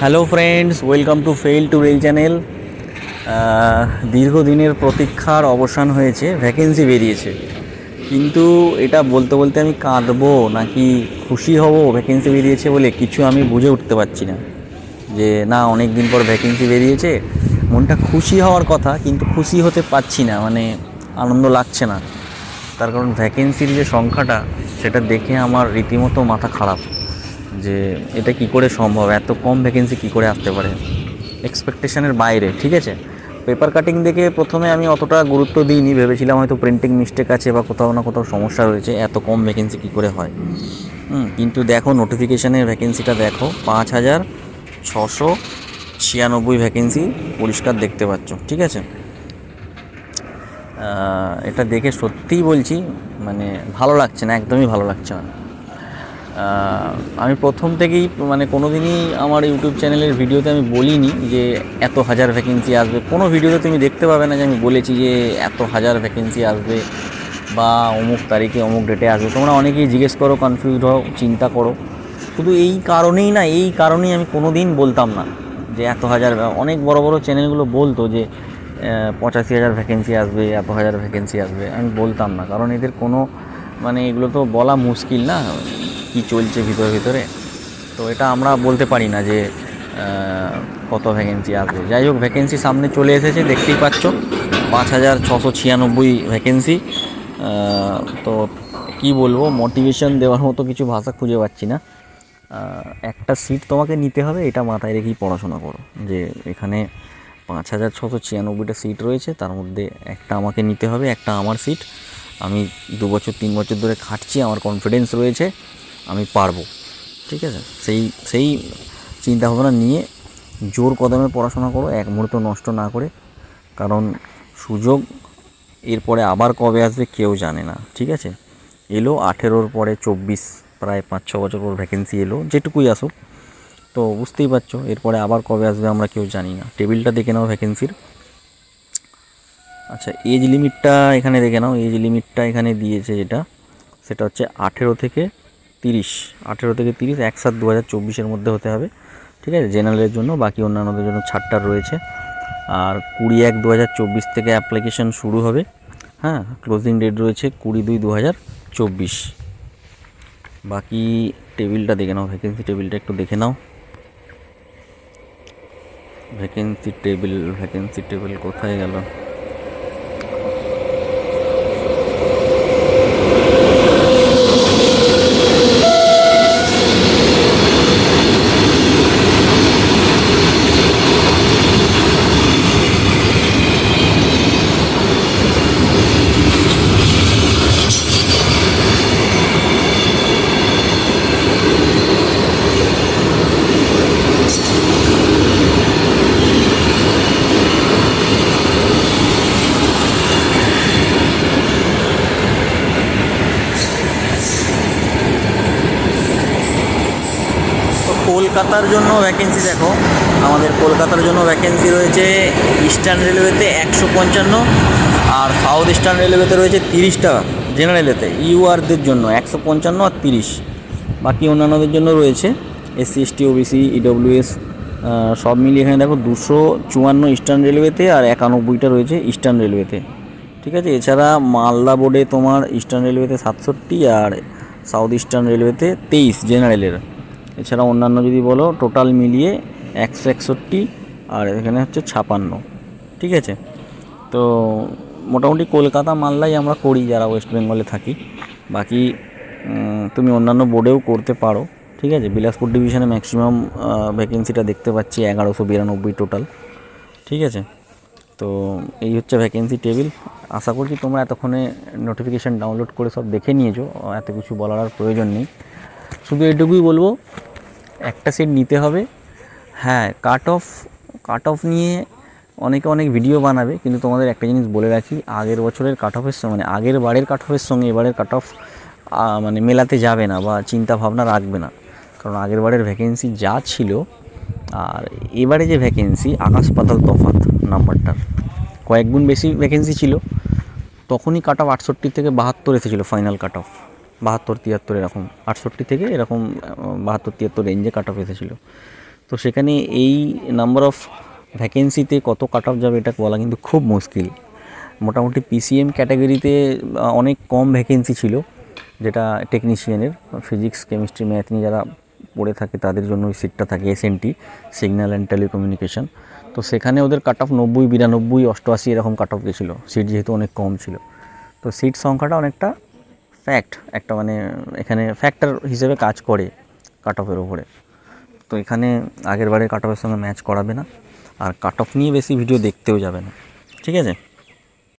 Hello friends, welcome to fail to rail channel. দীর্ঘদিনের প্রতীক্ষার অবসান হয়েছে, ভ্যাকেন্সি বেরিয়েছে। কিন্তু এটা বলতে বলতে আমি কাঁদবো নাকি খুশি হব ভ্যাকেন্সি বেরিয়েছে বলে কিছু আমি বুঝে উঠতে পারছি না। যে না, অনেক দিন পর ভ্যাকেন্সি বেরিয়েছে, মনটা খুশি হওয়ার কথা কিন্তু খুশি হতে পারছি না, মানে আনন্দ লাগছে না। তার কারণ ভ্যাকেন্সির যে সংখ্যাটা সেটা দেখে আমার রীতিমতো মাথা খারাপ যে এটা কি করে সম্ভব, এত কম ভ্যাকেন্সি কি করে আসতে পারে, এক্সপেকটেশনের বাইরে। ঠিক আছে, পেপার কাটিং দেখে প্রথমে আমি অতটা গুরুত্ব দিইনি, ভেবেছিলাম হয়তো প্রিন্টিং মিস্টেক আছে বা কোথাও না কোথাও সমস্যা রয়েছে, এত কম ভ্যাকেন্সি কী করে হয়। কিন্তু দেখো নোটিফিকেশানের ভ্যাকেন্সিটা দেখো, 5,696 ভ্যাকেন্সি পরিষ্কার দেখতে পাচ্ছ। ঠিক আছে, এটা দেখে সত্যিই বলছি মানে ভালো লাগছে না, একদমই ভালো লাগছে না। আমি প্রথম থেকেই মানে কোনো দিনই আমার ইউটিউব চ্যানেলের ভিডিওতে আমি বলিনি যে এত হাজার ভ্যাকেন্সি আসবে। কোনো ভিডিওতে তুমি দেখতে পাবে না যে আমি বলেছি যে এত হাজার ভ্যাকেন্সি আসবে বা অমুক তারিখে অমুক ডেটে আসবে। তোমরা অনেকেই জিজ্ঞেস করো, কনফিউজ হও, চিন্তা করো। শুধু এই কারণেই আমি কোনো দিন বলতাম না যে এত হাজার। অনেক বড় বড় চ্যানেলগুলো বলতো যে 85,000 ভ্যাকেন্সি আসবে, এত হাজার ভ্যাকেন্সি আসবে। আমি বলতাম না, কারণ এদের কোনো মানে এগুলো তো বলা মুশকিল না কি চলছে ভিতরে ভিতরে। তো এটা আমরা বলতে পারি না যে কত ভ্যাকেন্সি আসবে। যাই হোক, ভ্যাকেন্সি সামনে চলে এসেছে, দেখতেই পাচ্ছ 5,696 ভ্যাকেন্সি। তো কি বলবো, মোটিভেশন দেওয়ার মতো কিছু ভাষা খুঁজে পাচ্ছি না। একটা সিট তোমাকে নিতে হবে, এটা মাথায় রেখেই পড়াশোনা করো যে এখানে 5,696টা সিট রয়েছে, তার মধ্যে একটা আমাকে নিতে হবে, একটা আমার সিট। আমি 2-3 বছর ধরে খাটছি, আমার কনফিডেন্স রয়েছে, আমি পারবো। ঠিক আছে, সেই চিন্তাভাবনা নিয়ে জোর কদমে পড়াশোনা করো, এক মুহূর্ত নষ্ট না করে। কারণ সুযোগ এরপরে আবার কবে আসবে কেউ জানে না। ঠিক আছে, এলো 18-র পরে 24, প্রায় 5-6 বছর পর ভ্যাকেন্সি এলো, যেটুকুই আসুক। তো বুঝতেই পারছো এরপরে আবার কবে আসবে আমরা কেউ জানি না। টেবিলটা দেখে নাও ভ্যাকেন্সির। আচ্ছা, এজ লিমিটটা এখানে দেখে নাও। এজ লিমিটটা এখানে দিয়েছে যেটা, সেটা হচ্ছে 18 থেকে 30। 18 থেকে 30 1/7 2024-এর মধ্যে হতে হবে। ঠিক আছে, জেনারেলের জন্য, বাকি অন্যান্যদের জন্য ছাড়টা রয়েছে। আর 20-1-2024 থেকে অ্যাপ্লিকেশন শুরু হবে। হ্যাঁ, ক্লোজিং ডেট রয়েছে 20-2-2024। বাকি টেবিলটা দেখে নাও, ভ্যাকেন্সি টেবিলটা একটু দেখে নাও। ভ্যাকেন্সি টেবিল কোথায় গেল? কলকাতার জন্য ভ্যাকেন্সি দেখো, আমাদের কলকাতার জন্য ভ্যাকেন্সি রয়েছে ইস্টার্ন রেলওয়েতে 155, আর সাউথ ইস্টার্ন রেলওয়েতে রয়েছে 30টা। জেনারেলেতে ইউআরদের জন্য 155 আর 30। বাকি অন্যান্যদের জন্য রয়েছে SC ST OBC EWS, সব মিলিয়ে এখানে দেখো 254 ইস্টার্ন রেলওয়েতে আর 91টা রয়েছে ইস্টার্ন রেলওয়েতে। ঠিক আছে, এছাড়া মালদা বোর্ডে তোমার ইস্টার্ন রেলওয়েতে 67 আর সাউথ ইস্টার্ন রেলওয়েতে 23 জেনারেলের। এছাড়া অন্যান্য যদি বলো টোটাল মিলিয়ে 161 আর এখানে হচ্ছে 56। ঠিক আছে, তো মোটামুটি কলকাতা মালদাই আমরা করি যারা ওয়েস্ট বেঙ্গলে থাকি। বাকি তুমি অন্যান্য বোর্ডেও করতে পারো। ঠিক আছে, বিলাসপুর ডিভিশনে ম্যাক্সিমাম ভ্যাকেন্সিটা দেখতে পাচ্ছি 1192 টোটাল। ঠিক আছে, তো এই হচ্ছে ভ্যাকেন্সি টেবিল। আশা করছি তোমরা এতক্ষণে নোটিফিকেশান ডাউনলোড করে সব দেখে নিয়েছো, এত কিছু বলার আর প্রয়োজন নেই। শুধু এটুকুই বলবো, একটা সিট নিতে হবে। হ্যাঁ, কাট অফ নিয়ে অনেকে অনেক ভিডিও বানাবে, কিন্তু তোমাদের একটা জিনিস বলে রাখি, আগের বছরের কাট অফের সঙ্গে মানে আগের বারের কাট অফের সঙ্গে এবারের কাট অফ মানে মেলাতে যাবে না বা চিন্তা ভাবনা রাখবে না। কারণ আগের বারের ভ্যাকেন্সি যা ছিল আর এবারে যে ভ্যাকেন্সি, আকাশ পাতাল তফাৎ নাম্বারটার। কয়েক গুণ বেশি ভ্যাকেন্সি ছিল, তখনই কাট অফ 68 থেকে 72 এসেছিলো ফাইনাল কাট অফ। 72-73 এরকম, 68 থেকে এরকম 72-73 রেঞ্জে কাট অফ এসেছিলো। তো সেখানে এই নাম্বার অফ ভ্যাকেন্সিতে কত কাট অফ যাবে এটা বলা কিন্তু খুব মুশকিল। মোটামুটি পিসিএম ক্যাটাগরিতে অনেক কম ভ্যাকেন্সি ছিল, যেটা টেকনিশিয়ানের ফিজিক্স কেমিস্ট্রি ম্যাথ নিয়ে যারা পড়ে থাকে তাদের জন্য ওই সিটটা থাকে, এসএনটি, সিগন্যাল অ্যান্ড টেলিকমিউনিকেশন। তো সেখানে ওদের কাট অফ 90, 92, 88 এরকম কাট অফ গেছিলো, সিট যেহেতু অনেক কম ছিল। তো সিট সংখ্যাটা অনেকটা ফ্যাক্ট, একটা মানে এখানে ফ্যাক্টর হিসেবে কাজ করে কাট অফের ওপরে। তো এখানে আগের বারের কাট অফের সঙ্গে ম্যাচ করাবে না, আর কাট অফ নিয়ে বেশি ভিডিও দেখতেও যাবে না, ঠিক আছে।